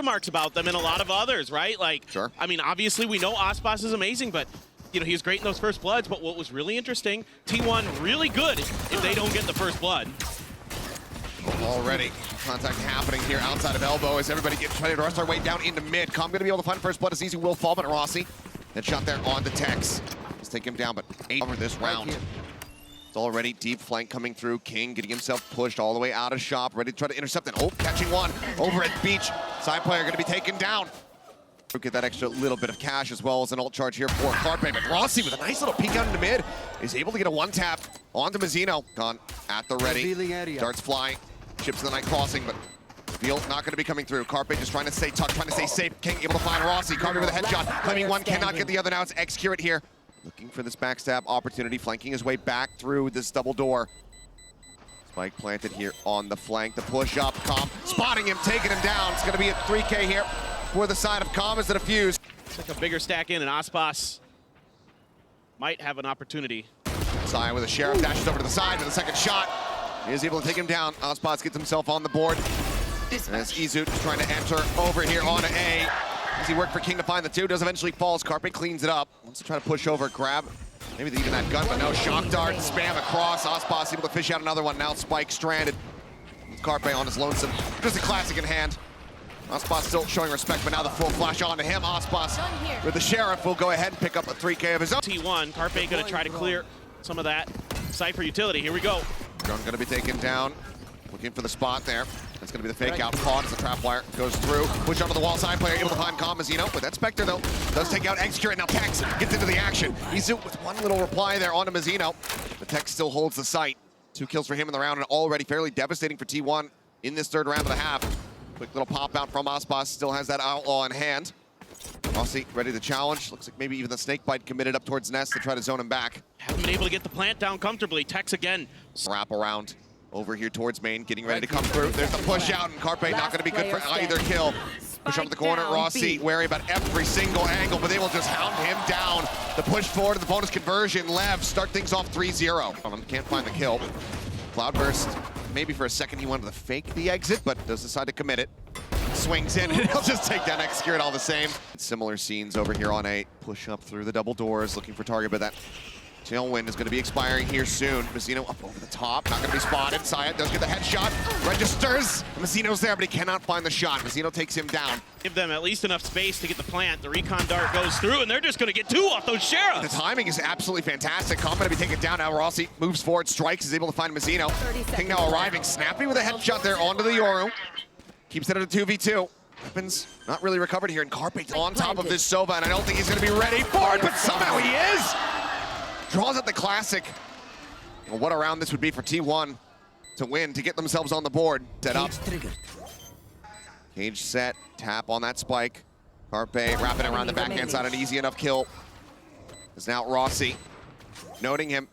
marks about them and a lot of others, right? Like, sure. I mean, obviously we know Aspas is amazing, but you know, he was great in those first bloods. But what was really interesting, T1 really good if they don't get the first blood. Already contact happening here outside of elbow as everybody gets ready to rush their way down into mid. Com gonna be able to find first blood as easy will fall, but Rossi, that shot there on the Tex. Let's take him down, but 8 over this round. It's already deep flank coming through. King getting himself pushed all the way out of shop, ready to try to intercept it. Oh, catching one over at Beach. Side player gonna be taken down. We'll get that extra little bit of cash as well as an ult charge here for Carpe, but Rossi with a nice little peek out into mid is able to get a one-tap onto Mazzino. Gone at the ready. Darts flying, chips in the night crossing, but Reveal not gonna be coming through. Carpe just trying to stay tucked, trying to stay safe. King able to find Rossi. Carpe with a headshot, claiming one, cannot get the other now. It's X-Curate here. Looking for this backstab opportunity, flanking his way back through this double door. Spike planted here on the flank. The push up, Com spotting him, taking him down. It's gonna be a 3K here for the side of Com as it defuse. It's like a bigger stack in, and Aspas might have an opportunity. Sai with a Sheriff dashes over to the side with a second shot. He is able to take him down. Aspas gets himself on the board. And as Izu is trying to enter over here on A. As he worked for King to find the two, does eventually falls. Carpe cleans it up. Wants to try to push over, grab. Maybe even that gun, but no. Shock dart, spam across. Aspas able to fish out another one. Now Spike stranded. Carpe on his lonesome. Just a classic in hand. Aspas still showing respect, but now the full flash onto him. Aspas with the Sheriff will go ahead and pick up a 3K of his own. T1, Carpe gonna try to clear some of that Cypher utility. Here we go. Drone gonna be taken down. Looking for the spot there. That's gonna be the fake out. Caught as the trap wire goes through. Push onto the wall, side player able to find Mazzino. But that Spectre though does take out X-Curate. Now Tex gets into the action. Izu with one little reply there onto Mazzino. The Tex still holds the site. 2 kills for him in the round and already fairly devastating for T1 in this third round and a half. Quick little pop out from Aspas. Still has that outlaw in hand. Rossi ready to challenge. Looks like maybe even the snake bite committed up towards Nest to try to zone him back. Haven't been able to get the plant down comfortably. Tex again. Wrap around over here towards main, getting ready to come through. There's the push out, and Carpe not going to be good for either kill. Push up to the corner. Rossi wary about every single angle, but they will just hound him down. The push forward to the bonus conversion. Lev start things off 3-0. Can't find the kill. Cloudburst, maybe for a second he wanted to fake the exit, but does decide to commit it. Swings in, and he'll just take down X-Curate all the same. Similar scenes over here on A. Push up through the double doors, looking for target, but that tailwind is going to be expiring here soon. Mazzino up over the top, not going to be spotted. Syed does get the headshot, registers. Mazzino's there, but he cannot find the shot. Mazzino takes him down. Give them at least enough space to get the plant. The recon dart goes through, and they're just going to get 2 off those Sheriffs. The timing is absolutely fantastic. Com going to be taken down now. Rossi moves forward, strikes, is able to find Mazzino. King now arriving, snappy with a headshot there onto the Yoru. Keeps it at a 2v2. Weapons not really recovered here, and Carpe on top of this Sova, and I don't think he's going to be ready for it, but somehow he is! Draws at the classic. Well, what a round this would be for T1 to win, to get themselves on the board. Set up. Cage set, tap on that spike. Carpe wrapping around the backhand side, an easy enough kill. Is now Rossi. Noting him.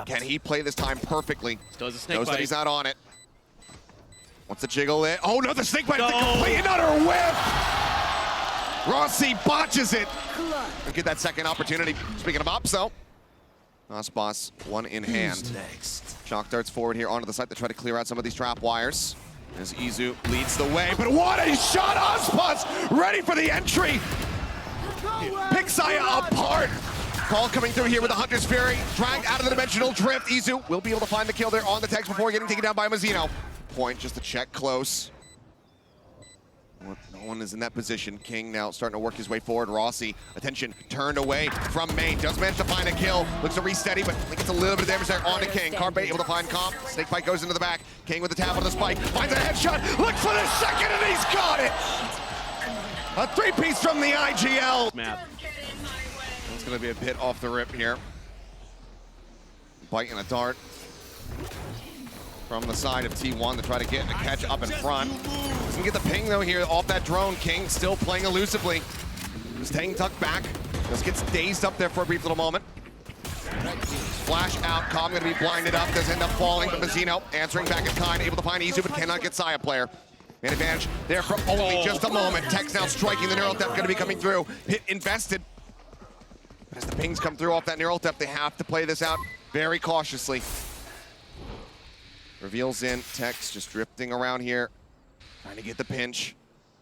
Can he play this time perfectly? Does the snake Knows bite. that he's not on it. Wants to jiggle it. Oh no, the snake bite, the complete and utter whiff! Rossi botches it. And get that second opportunity. Speaking of ops though, Aspas one in hand. Shock darts forward here onto the site to try to clear out some of these trap wires. As Izu leads the way, but what a shot! Aspas ready for the entry. Picks Saya apart. Call coming through here with the Hunter's Fury. Dragged out of the dimensional drift. Izu will be able to find the kill there on the Tex before getting taken down by Mazzino. Point just to check close. No one is in that position. King now starting to work his way forward. Rossi, attention, turned away from main. Does manage to find a kill. Looks to resteady, but I think it's a little bit of damage there onto King. Carpe able to find Comp. Snake bite goes into the back. King with the tap on the spike. Finds a headshot. Looks for the second, and he's got it! A 3-piece from the IGL. Map. It's going to be a bit off the rip here. Bite and a dart from the side of T1 to try to get a catch up in front. Doesn't get the ping though here off that drone. King still playing elusively. Just staying tucked back. Just gets dazed up there for a brief little moment. Flash out. Com gonna be blinded up. Does end up falling, but Mazzino answering back in kind, able to find Izu, but cannot get Saya player. Man advantage there for only just a moment. Tex now striking the neural depth, gonna be coming through. Hit invested. But as the pings come through off that neural depth, they have to play this out very cautiously. Reveals in, Tex just drifting around here, trying to get the pinch.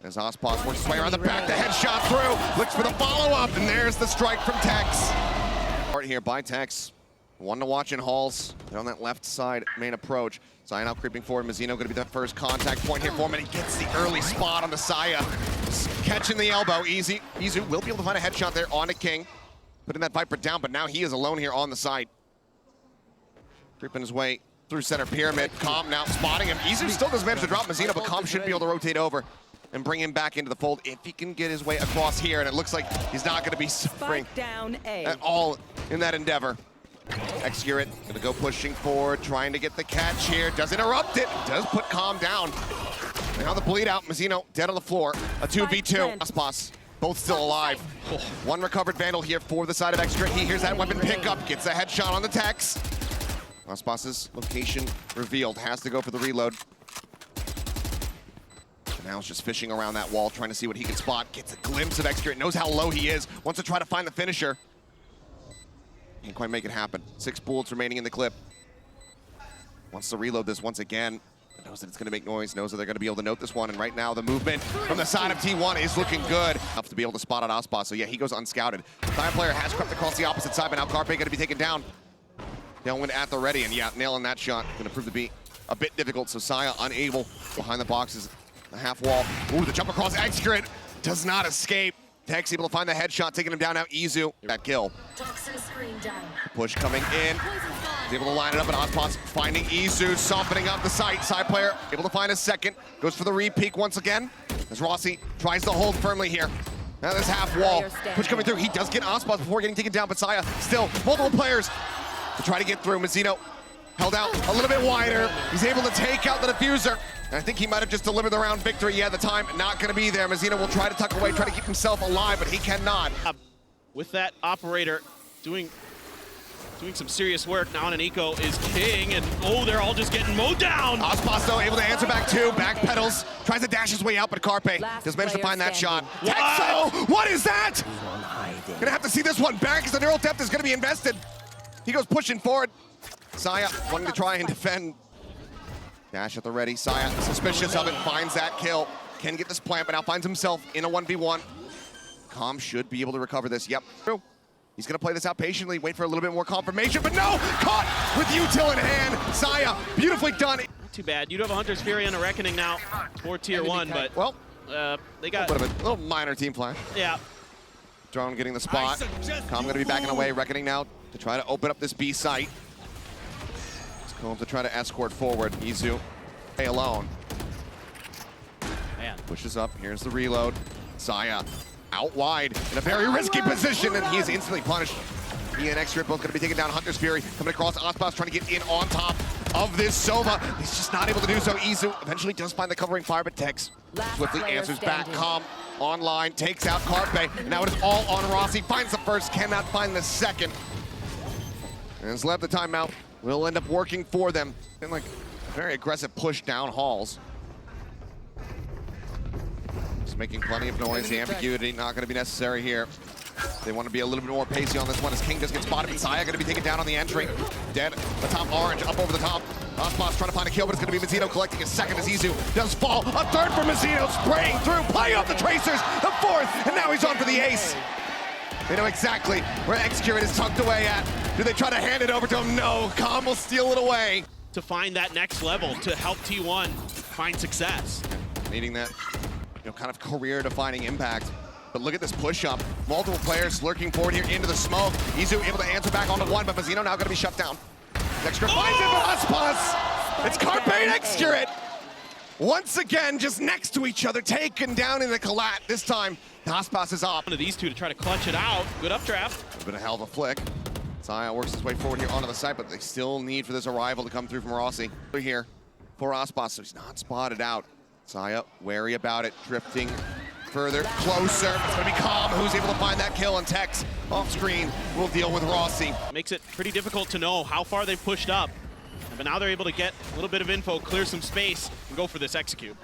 As Aspas works his way around the back, the headshot through, looks for the follow-up, and there's the strike from Tex. Part here by Tex. One to watch in Halls. They're on that left side main approach. Saya now creeping forward. Mazzino going to be the first contact point here for him, and he gets the early spot on the Saya. Catching the elbow, easy. Izu will be able to find a headshot there on the King. Putting that Viper down, but now he is alone here on the side. Creeping his way through center pyramid. Com now spotting him. Izu still does manage to drop Mazzino, but Com should be able to rotate over and bring him back into the fold if he can get his way across here, and it looks like he's not going to be suffering at all in that endeavor. Execute, gonna go pushing forward, trying to get the catch here. Does interrupt it, does put Com down. Now the bleed out, Mazzino dead on the floor. A 2v2, Aspas, both still alive. One recovered Vandal here for the side of Extra. He hears that weapon pickup, gets a headshot on the Tex. Aspas's location revealed, has to go for the reload. Now he's just fishing around that wall, trying to see what he can spot. Gets a glimpse of Extra, knows how low he is, wants to try to find the finisher. Can't quite make it happen. 6 bullets remaining in the clip. Wants to reload this once again. Knows that it's going to make noise, knows that they're going to be able to note this one, and right now the movement from the side of T1 is looking good. Enough to be able to spot on Aspas, so yeah, he goes unscouted. Time player has crept across the opposite side, but now Carpe going to be taken down. Tailwind at the ready, and yeah, nailing that shot. Going to prove to be a bit difficult, so Saya unable behind the boxes. The half wall. Ooh, the jump across Execute does not escape. Tex able to find the headshot, taking him down now. Izu, that kill. Push coming in. He's able to line it up, and Aspas finding Izu, softening up the sight. Side player able to find a second. Goes for the re-peek once again. As Rossi tries to hold firmly here. Now this half wall. Push coming through. He does get Aspas before getting taken down, but Saya still multiple players to try to get through. Mazzino held out a little bit wider. He's able to take out the diffuser. And I think he might have just delivered the round victory. Yeah, the time not going to be there. Mazzino will try to tuck away, try to keep himself alive, but he cannot. With that operator doing some serious work. Now an Eco is king, and oh, they're all just getting mowed down. Aspas though able to answer back too. Back pedals, tries to dash his way out, but Carpe does manage to find that shot. Texo, what is that? Gonna have to see this one back as the neural depth is gonna be invested. He goes pushing forward. Saya wanting to try and defend. Dash at the ready. Saya suspicious of it, finds that kill. Can get this plant, but now finds himself in a 1v1. Com should be able to recover this. Yep, true. He's gonna play this out patiently, wait for a little bit more confirmation, but no! Caught with util in hand. Saya, beautifully done. Not too bad. You do have a Hunter's Fury and a Reckoning now for tier 1, but well, they got a little minor team flash. Yeah. Drone getting the spot. Com gonna be backing away. Reckoning now to try to open up this B site. Going to try to escort forward. Izu, stay alone. Man. Pushes up. Here's the reload. Saya out wide in a very risky position, and he is instantly punished. He and Extra both going to be taking down Hunter's Fury. Coming across, Aspas trying to get in on top of this Sova. He's just not able to do so. Izu eventually does find the covering fire, but Tex swiftly answers back. Com online, takes out Carpe. And now it is all on Rossi. Finds the first, cannot find the second. And has left the timeout. Will end up working for them. Been like a very aggressive push down Halls. Just making plenty of noise. The ambiguity not going to be necessary here. They want to be a little bit more pacey on this one as King does get spotted. Saya going to be taken down on the entry. Dead. The top orange up over the top. Aspas trying to find a kill, but it's going to be Mazzino collecting a second as Izu does fall. A third for Mazzino, spraying through, play up the tracers. The fourth, and now he's on for the ace. They know exactly where Execute is tucked away at. Do they try to hand it over to him? No, Com will steal it away. To find that next level, to help T1 find success. Needing that, kind of career-defining impact. But look at this push-up. Multiple players lurking forward here into the smoke. Izu able to answer back onto one, but Mazzino now going to be shut down. Extra finds it, but Aspas! It's Carpe and Execute! Once again, just next to each other, taken down in the collat. This time, Aspas is off. One of these two to try to clutch it out. Good updraft. It's been a hell of a flick. Saya works his way forward here onto the site, but they still need for this arrival to come through from Rossi. We're here for Aspas, so he's not spotted out. Saya wary about it, drifting further, closer. It's gonna be Com who's able to find that kill, and Tex off screen will deal with Rossi. Makes it pretty difficult to know how far they've pushed up. But now they're able to get a little bit of info, clear some space, and go for this Execute.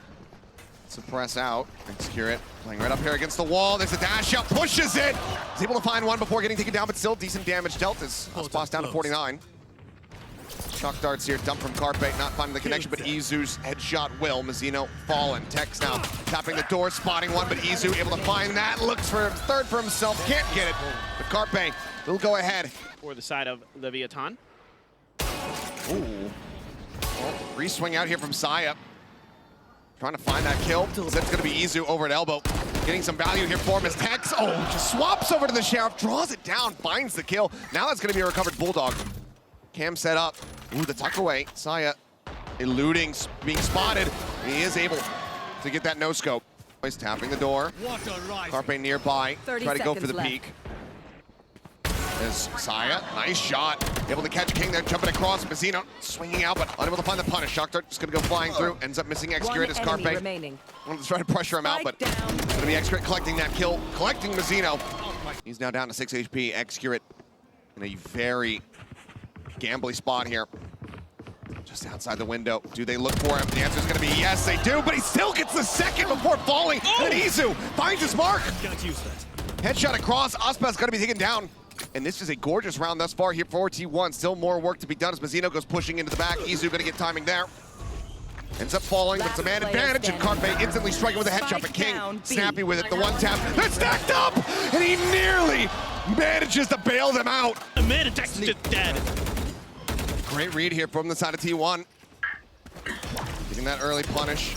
Suppress out, Execute it. Playing right up here against the wall. There's a dash up, pushes it. He's able to find one before getting taken down, but still decent damage dealt as Aspas down to 49. Shock darts here, dump from Carpe, not finding the connection, but Izu's headshot will. Mizzino fallen. Tex now tapping the door, spotting one, but Izu able to find that. Looks for third for himself, can't get it. But Carpe will go ahead. For the side of Leviatán. Ooh. Well, re-swing out here from Saya. Trying to find that kill. So that's going to be Izu over at elbow. Getting some value here for him as Tex. Oh, just swaps over to the Sheriff, draws it down, finds the kill. Now that's going to be a recovered Bulldog. Cam set up. Ooh, the tuck away. Saya eluding, being spotted. He is able to get that no-scope. He's tapping the door. Carpe nearby. Try to go for the peek. There's Saya, nice shot. Able to catch King there, jumping across. Mizzino swinging out, but unable to find the punish. Shock dart just gonna go flying through. Ends up missing X-Grid as Carpe. Wanted to try to pressure him out, but it's gonna be X-Grid collecting that kill. Collecting Mizzino. He's now down to 6 HP. X-Grid in a very gambly spot here. Just outside the window. Do they look for him? The answer is gonna be yes, they do, but he still gets the second before falling. And Izu finds his mark. Headshot across. Aspas gonna be taken down. And this is a gorgeous round thus far here for T1. Still more work to be done as Mizzino goes pushing into the back. Izu gonna get timing there. Ends up falling with some man advantage, and Carpe instantly striking with a headshot, but King snappy with it. The one tap, they're stacked up, and he nearly manages to bail them out. The man attacks is just dead. Great read here from the side of T1. Getting that early punish.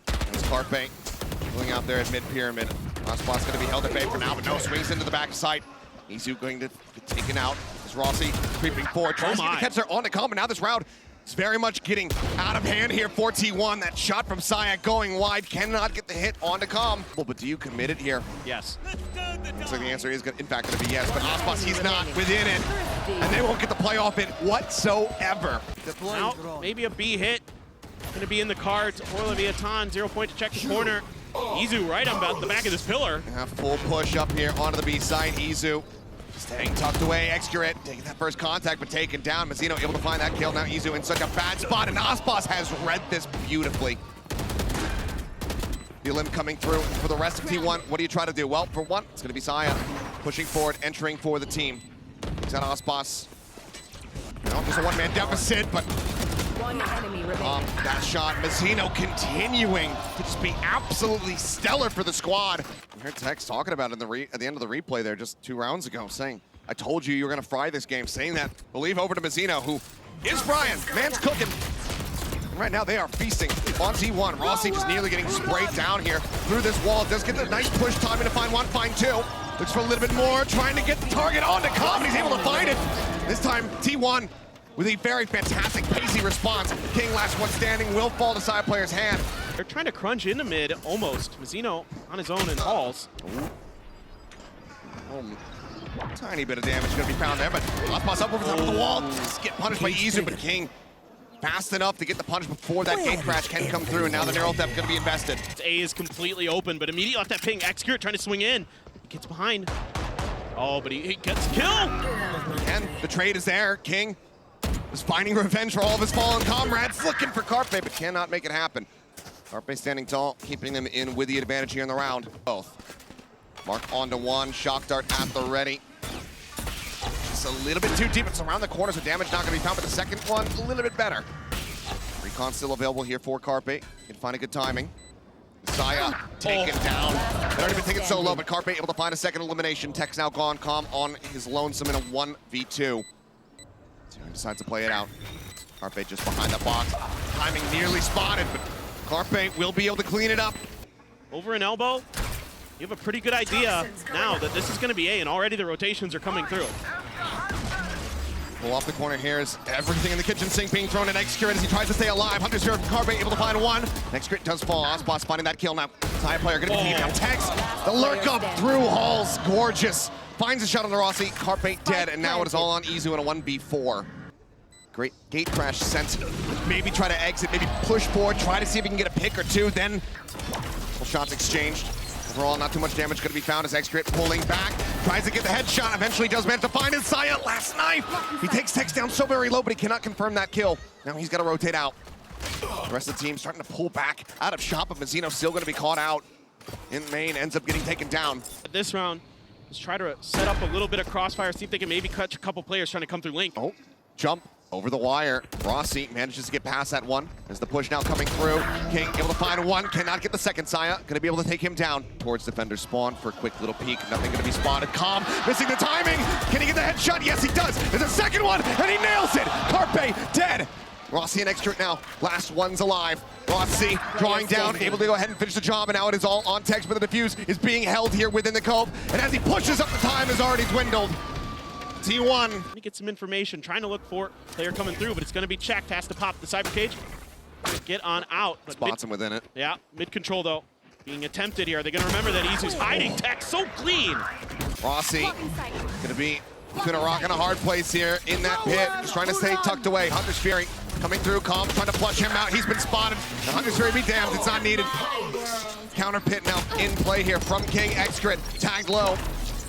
There's Carpe going out there at mid-pyramid. Aspas going to be held at bay for now, but no, swings into the back side. Izu going to get taken out. As Rossi creeping forward, tries to get the catch there on the come, but now this round is very much getting out of hand here for T1. That shot from Saya going wide, cannot get the hit on the com. Well, but do you commit it here? Yes. Looks like the answer is, in fact, going to be yes, but Aspas, he's not within it, and they won't get the playoff in whatsoever. Now, maybe a B hit. Going to be in the cards for Leviatán. 0 point to check the corner. Izu right on the back of this pillar. Full push up here onto the B side. Izu staying tucked away. X-Grid taking that first contact, but taken down. Mizzino able to find that kill. Now Izu in such a bad spot, and Aspas has read this beautifully. The limb coming through for the rest of T1. What do you try to do? Well, for one, it's going to be Saya pushing forward, entering for the team. He's at Aspas. No, just a one-man deficit, but that shot. Mizzino continuing to just be absolutely stellar for the squad. I heard Tex talking about it at the end of the replay there just 2 rounds ago, saying, I told you were going to fry this game, saying that. Believe over to Mizzino, who is frying. Man's cooking. And right now they are feasting on T1. Rossi just nearly getting sprayed down here through this wall. Does get the nice push, timing to find one, find two. Looks for a little bit more, trying to get the target on the com, and he's able to find it. This time, T1 with a very fantastic pacey response. King, last one standing, will fall to side player's hand. They're trying to crunch into mid, almost. Mizzino on his own in halls. Tiny bit of damage going to be found there, but Aspas up over top of the wall. Just get punished by Izu, but King fast enough to get the punish before that gate crash can come through, and now the neural theft going to be invested. A is completely open, but immediately off that ping, X-Grid trying to swing in. He gets behind. Oh, but he gets a kill! And the trade is there. King is finding revenge for all of his fallen comrades, looking for Carpe, but cannot make it happen. Carpe standing tall, keeping them in with the advantage here in the round. Both. Mark onto one, shock dart at the ready. Just a little bit too deep, it's around the corner, so damage not gonna be found, but the second one, a little bit better. Recon still available here for Carpe. Can find a good timing. Saya taken down. They'd already been taken so low, but Carpe able to find a second elimination. Tex now gone, calm on his lonesome in a 1v2. So he decides to play it out. Carpe just behind the box. Timing nearly spotted, but Carpe will be able to clean it up. Over an elbow, you have a pretty good idea now that this is going to be A, and already the rotations are coming through. Pull off the corner here is everything in the kitchen sink being thrown at X-Grid as he tries to stay alive. Hunter's here, Carpe able to find one. X-Grid does fall. Aspas finding that kill now. Side player gonna be now. Tex, the lurk up through halls, gorgeous. Finds a shot on the Rossi. Carpe dead, and now it is all on Izu in a 1v4. Great gate crash sense. Maybe try to exit, maybe push forward, try to see if he can get a pick or two, then shots exchanged. Overall, not too much damage going to be found as X-Grid pulling back. Tries to get the headshot, eventually does manage to find his Saya. Last knife! He takes Tex down so very low, but he cannot confirm that kill. Now he's got to rotate out. The rest of the team starting to pull back out of shot, but Mizzino still going to be caught out in main, ends up getting taken down. This round, let's try to set up a little bit of crossfire, see if they can maybe catch a couple players trying to come through link. Oh, jump over the wire. Rossi manages to get past that one. As the push now coming through. King able to find one, cannot get the second. Saya gonna be able to take him down. Towards defender spawn for a quick little peek. Nothing gonna be spotted. Calm, missing the timing. Can he get the headshot? Yes, he does. There's a second one, and he nails it. Carpe dead. Rossi and Extra now. Last one's alive. Rossi drawing down, able to go ahead and finish the job, and now it is all on Tex, but the defuse is being held here within the cove. And as he pushes up, the time has already dwindled. T1. Let me get some information, trying to look for player coming through, but it's going to be checked. Has to pop the cyber cage. Get on out. But spots him within it. Yeah, mid control though. Being attempted here. Are they going to remember that Izu's hiding? Tex so clean. Rossi going to be between a rock and a hard place here in that pit. Just trying to stay tucked away. Hunter's Fury coming through. Calm trying to flush him out. He's been spotted. The Hunter's Fury be damned. It's not needed. Counter pit now in play here from King. Excred tagged low.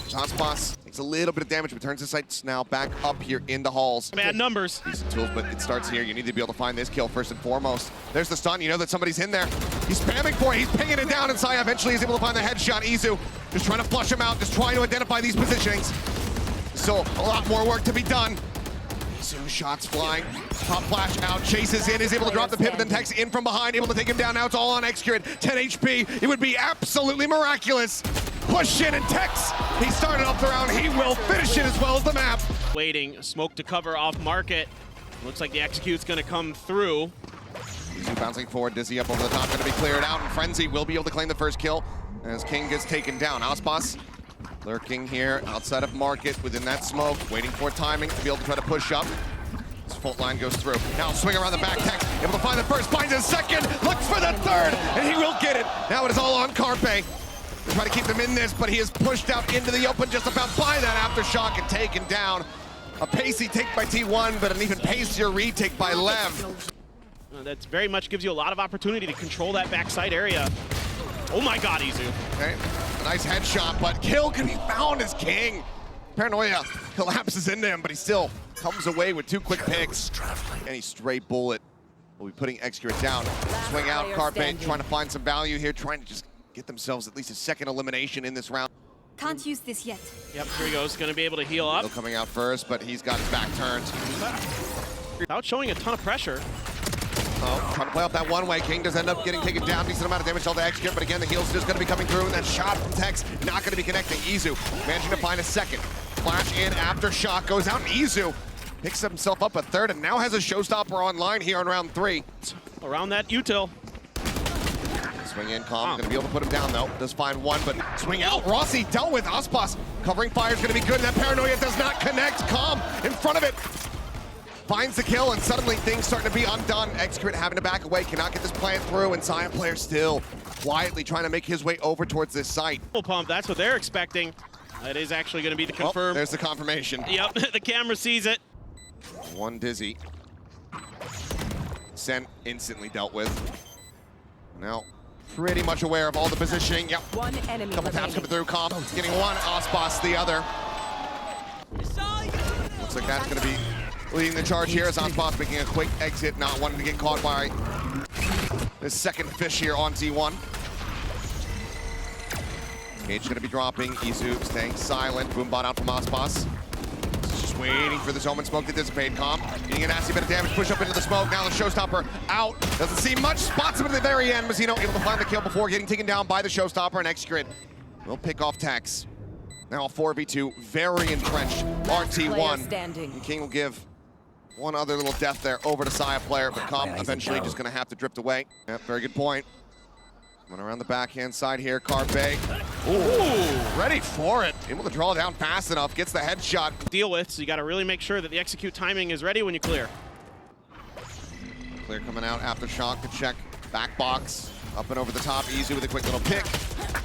Aspas takes a little bit of damage, but turns his sights now back up here in the halls. Bad numbers. Decent tools, but it starts here. You need to be able to find this kill first and foremost. There's the stun. You know that somebody's in there. He's spamming for it. He's pinging it down, and Saya eventually is able to find the headshot. Izu just trying to flush him out, just trying to identify these positionings. Still a lot more work to be done. Izu shots flying. Pop flash out, chases in, is able to drop the pit, but then Tex in from behind, able to take him down. Now it's all on Excred. 10 HP. It would be absolutely miraculous. Push in, and Tex, he started off the round. He will finish it as well as the map. Waiting, smoke to cover off market. Looks like the execute's going to come through. Izu bouncing forward, Dizzy up over the top, going to be cleared out, and Frenzy will be able to claim the first kill as King gets taken down. Aspas lurking here outside of market within that smoke, waiting for timing to be able to try to push up. His fault line goes through. Now swing around the back, Tex able to find the first, finds his second, looks for the third, and he will get it. Now it is all on Carpe. Try to keep them in this, but he is pushed out into the open just about by that aftershock and taken down. A pacey take by T1, but an even pacier retake by Lev. That very much gives you a lot of opportunity to control that backside area. Oh my god, Izu. Okay, a nice headshot, but kill can be found as King. Paranoia collapses into him, but he still comes away with 2 quick picks. Any stray bullet will be putting Excred down. Swing out, Carpe trying to find some value here, trying to just get themselves at least a second elimination in this round. Can't use this yet. Yep, here he goes. Going to be able to heal up. Still coming out first, but he's got his back turned. Without showing a ton of pressure. Oh, trying to play off that one way. King does end up getting taken down. Decent amount of damage to all the Excred, but again, the heal's just going to be coming through, and that shot from Tex not going to be connecting. Izu managing to find a second. Flash in after shot goes out, and Izu picks himself up a third, and now has a showstopper online here on round 3. Around that util. Swing in, Calm, gonna be able to put him down though. Does find one, but swing out. Rossi dealt with. Aspas covering fire is gonna be good. That Paranoia does not connect. Calm in front of it. Finds the kill, and suddenly things starting to be undone. Excred having to back away, cannot get this plant through, and Scion player still quietly trying to make his way over towards this site. Pump, that's what they're expecting. That is actually gonna be the confirm. Oh, there's the confirmation. Yep, the camera sees it. One Dizzy. Sen instantly dealt with. Now, pretty much aware of all the positioning. Yep. One enemy Couple taps coming through. Calm getting one. Aspas the other. Looks like that's going to be leading the charge here as Aspas making a quick exit, not wanting to get caught by this second fish here on T1. Cage going to be dropping. Izu staying silent. Boombot out from Aspas. Waiting for this Omen smoke to dissipate. Calm getting a nasty bit of damage. Push up into the smoke. Now the showstopper out. Doesn't see much. Spots him at the very end. Mazzino able to find the kill before getting taken down by the showstopper. And Excred will pick off Tex. Now a 4v2. Very entrenched RT1. And King will give one other little death there over to Saya player, but Calm eventually just going to have to drift away. Yep, very good point. Coming around the backhand side here, Carpe. Ooh, ready for it. Able to draw down fast enough, gets the headshot. Deal with, so you got to really make sure that the execute timing is ready when you clear. Clear coming out after shock to check. Back box, up and over the top, Izu with a quick little pick.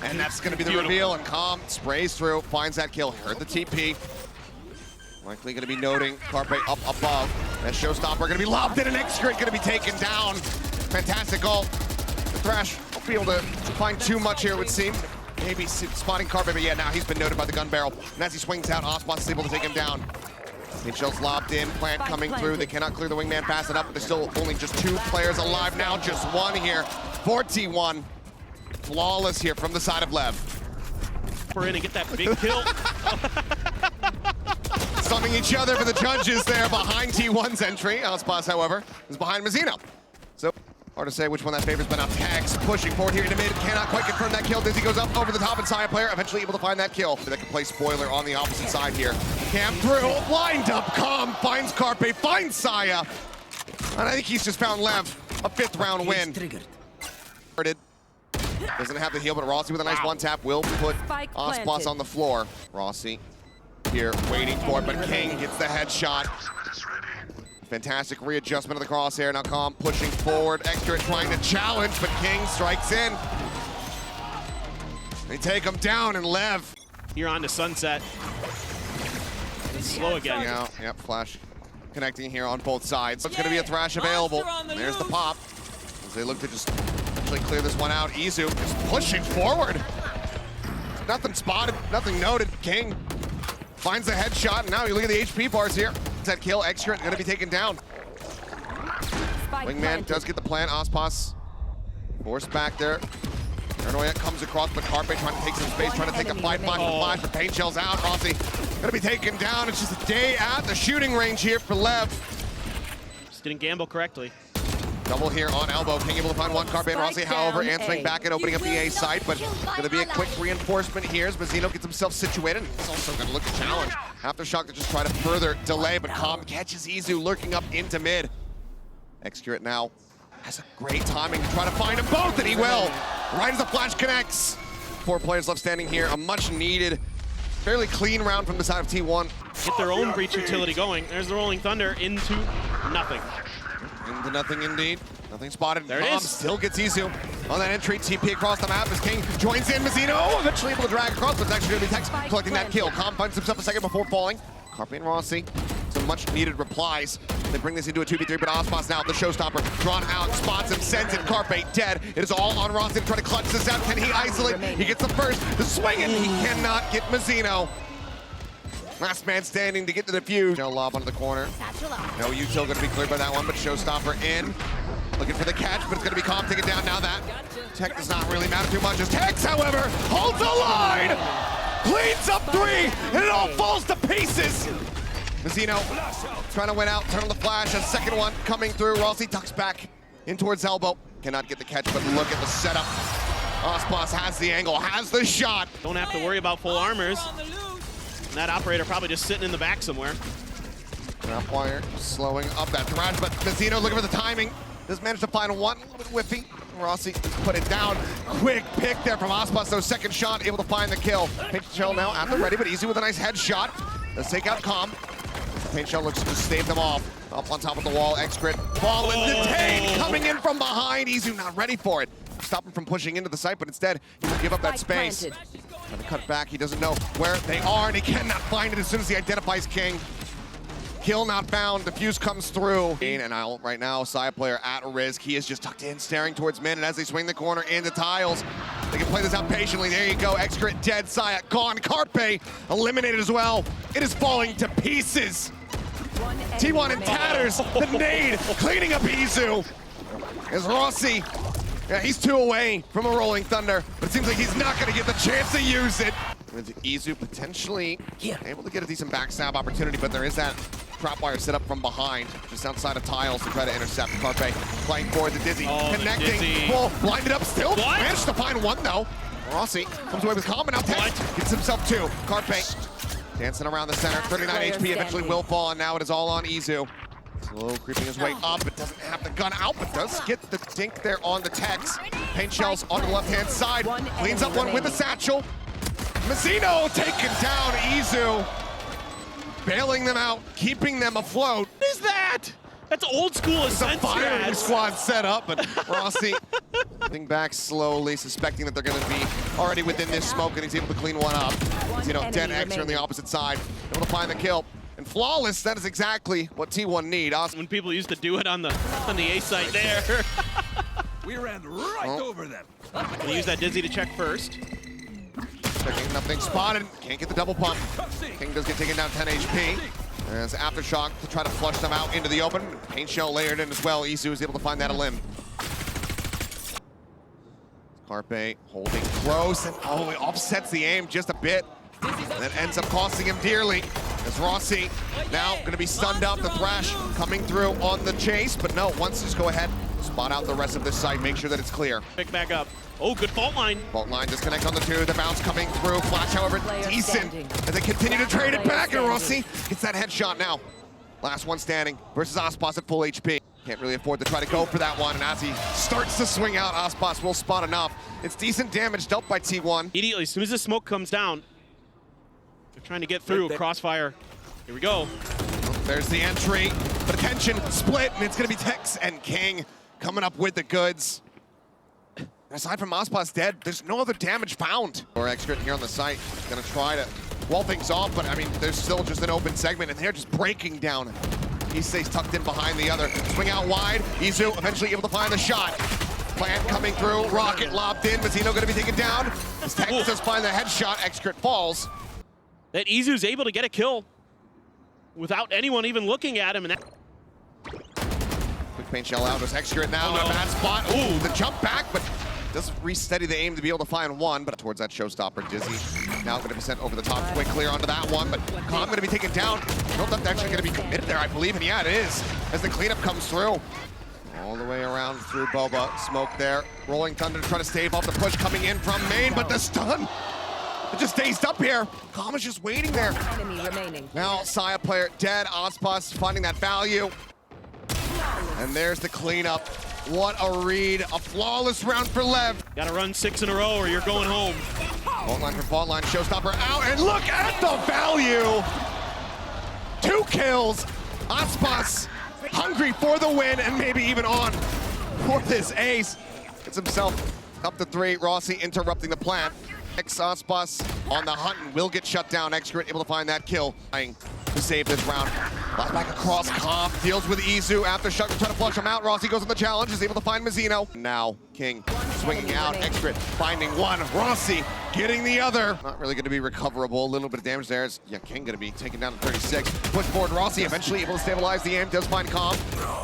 And that's going to be the reveal, and Calm sprays through, finds that kill. Heard the TP. Likely going to be noting Carpe up above. That showstopper going to be lobbed in, and Excred going to be taken down. Fantastic ult. The Thrash won't be able to find too much here, it would seem. Maybe spotting Carpe, but yeah, now he's been noted by the gun barrel. And as he swings out, Aspas is able to take him down. H-Shell's lobbed in, plant coming through. They cannot clear the wingman fast enough, but there's still only just 2 players alive now. Just one here for T1. Flawless here from the side of Lev. We're in and get that big kill. summing each other for the judges there behind T1's entry. Aspas, however, is behind Mazzino. So, hard to say which one that favors, but now Tex pushing forward here into mid. Cannot quite confirm that kill. Dizzy goes up over the top, and Saya player eventually able to find that kill. That can play spoiler on the opposite side here. Cam through, lined up, Calm finds Carpe, finds Saya. And I think he's just found Lev a 5th round win. Doesn't have the heal, but Rossi with a nice one tap will put Aspas on the floor. Rossi here waiting for it, but King gets the headshot. Fantastic readjustment of the crosshair. Now Calm pushing forward. Extra trying to challenge, but King strikes in. They take him down, and Lev. You're on to Sunset. It's slow again. Yeah, yep, Flash connecting here on both sides. It's going to be a Thrash available. There's the pop. As they look to just actually clear this one out. Izu just pushing forward. Nothing spotted, nothing noted. King finds the headshot, and now you look at the HP bars here. That kill, Extra going to be taken down. Wingman does get the plant. Aspas forced back there. Paranoia comes across, but Carpe trying to take some space, trying to take a 5-5 flash, but Pain Shell's out. Rossi going to be taken down. It's just a day at the shooting range here for Lev. Just didn't gamble correctly. Double here on elbow. King able to find one. Carpe and Rossi, however, answering back and opening up the A site, but going to be a quick reinforcement here as Mazzino gets himself situated. He's also going to look to challenge. Aftershock to just try to further delay, but Calm catches Izu lurking up into mid. Excurate now has a great timing to try to find them both, and he will. Right as the flash connects. 4 players left standing here. A much needed, fairly clean round from the side of T1. Get their own breach utility going. There's the Rolling Thunder into nothing. Into nothing indeed. Nothing spotted. There it is. Still gets Izu on that entry. TP across the map as King joins in. Mazzino eventually able to drag across, but it's actually going to be Tex collecting that kill. Calm finds himself a second before falling. Carpe and Rossi, some much needed replies. They bring this into a 2v3, but Aspas now, the showstopper, drawn out, spots him, sends it. Carpe dead. It is all on Rossi to try to clutch this out. Can he isolate? He gets the first. The swing, and he cannot get Mazzino. Last man standing to get the defuse. No lob onto the corner. No util going to be cleared by that one, but showstopper in. Looking for the catch, but it's going to be Calm taken down. Now that Tech does not really matter too much. As Tex, however, holds the line, cleans up 3, and it all falls to pieces. Mazzino trying to win out, turn on the flash. A second one coming through. Rossi tucks back in towards elbow. Cannot get the catch, but look at the setup. Aspas has the angle, has the shot. Don't have to worry about full armors. And that operator probably just sitting in the back somewhere. Trapwire slowing up that Thrash, but Mazzino looking for the timing. Does manage to find one, a little bit whiffy. Rossi put it down. Quick pick there from Aspas, though. Second shot, able to find the kill. Paint Shell now at the ready, but Izu with a nice headshot. Let's take out Calm. Paint Shell looks to just stave them off. Up on top of the wall, X-Crit. Ball and detained, coming in from behind. Izu not ready for it. Stop him from pushing into the site, but instead, he will give up that space. Trying to cut back, he doesn't know where they are, and he cannot find it as soon as he identifies King. Kill not found, defuse comes through. And out right now, side player at risk. He is just tucked in, staring towards mid, and as they swing the corner into tiles, they can play this out patiently. There you go, X-Crit dead, Saya gone, Carpe eliminated as well. It is falling to pieces. T1 in tatters, the nade cleaning up Izu. As Rossi, yeah, he's 2 away from a Rolling Thunder, but it seems like he's not gonna get the chance to use it. With Izu potentially able to get a decent backstab opportunity, but there is that trapwire set up from behind, just outside of tiles to try to intercept. Carpe playing forward to Dizzy, connecting, full, blinded up still, managed to find one though. Rossi comes away with Calm, and now Tex gets himself 2. Carpe dancing around the center, 39 HP, eventually will fall, and now it is all on Izu. Slow creeping his way up, it doesn't have the gun out, but does get the dink there on the Tex. Paint Shells on the left-hand side, cleans up one with the satchel. Mazzino taken down, Izu. Bailing them out, keeping them afloat. What is that? That's old school as a firing squad set up, but Rossi getting back slowly, suspecting that they're going to be already within this smoke, and he's able to clean one up. Dead Extra on the opposite side, able to find the kill. And flawless, that is exactly what T1 need. When people used to do it on the A site there. We ran right over them. We use that Dizzy to check first. Checking, nothing spotted. Can't get the double pump. King does get taken down 10 HP. As Aftershock to try to flush them out into the open. Paint Shell layered in as well. Izu is able to find that a limb. Carpe holding close, and it offsets the aim just a bit. And that ends up costing him dearly. As Rossi now going to be stunned up. The Thrash coming through on the chase, but no, wants to just go ahead, spot out the rest of this site, make sure that it's clear. Pick back up. Oh, good fault line. Fault line disconnect on the two. The bounce coming through. Flash, however, decent as they continue to trade it back, and Rossi gets that headshot now. Last one standing versus Aspas at full HP. Can't really afford to try to go for that one, and as he starts to swing out, Aspas will spot enough. It's decent damage dealt by T1. Immediately, as soon as the smoke comes down, they're trying to get through. Crossfire. Here we go. There's the entry, but attention, split, and it's gonna be Tex and King coming up with the goods. Aside from Aspas dead, there's no other damage found. Or Excrit here on the site, gonna try to wall things off, but I mean, there's still just an open segment, and they're just breaking down. He stays tucked in behind the other. Swing out wide, Izu eventually able to find the shot. Plant coming through, rocket lobbed in, Mazzino gonna be taken down. As Tex does find the headshot, Excrit falls. That Izu's able to get a kill without anyone even looking at him. And that Quick paint shell out, was Excrit now in a bad spot. Ooh, the jump back, but doesn't re-steady the aim to be able to find one, but towards that showstopper, Dizzy. Now going to be sent over the top, quick clear onto that one, but Calm going to be taken down. I don't think that's actually going to be committed there, I believe, and yeah, it is, as the cleanup comes through. All the way around through Boba, smoke there. Rolling Thunder to try to stave off the push coming in from main, but the stun, it just dazed up here. Calm is just waiting there. Enemy remaining. Now, Saya player dead, Aspas finding that value. And there's the cleanup. What a read, a flawless round for Lev. gotta run 6 in a row or you're going home. Fault line for fault line, showstopper out, and look at the value! 2 kills, Aspas hungry for the win and maybe even on for this ace. Gets himself up to 3, Rossi interrupting the plant. Aspas on the hunt and will get shut down. Excrit able to find that kill. Trying to save this round. Last back across, Comp deals with Izu after Shuck trying to flush him out. Rossi goes on the challenge, is able to find Mazzino. Now, King swinging out, Excrit finding one. Rossi getting the other. Not really going to be recoverable. A little bit of damage there. Yeah, King going to be taken down to 36. Push forward, Rossi eventually able to stabilize the aim. Does find Comp.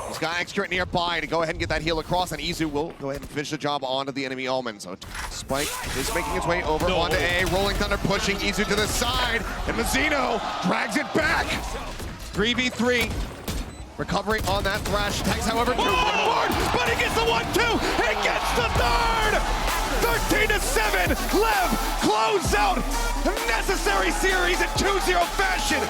He's got Excrit nearby to go ahead and get that heal across, and Izu will go ahead and finish the job onto the enemy Omen. So Spike is making his way over onto A. Rolling Thunder pushing Izu to the side, and Mazzino drags it back. 3v3. Recovery on that Thrash. Tags, however, to the board, but he gets the 1-2. He gets the third. 13-7. Lev close out necessary series in 2-0 fashion.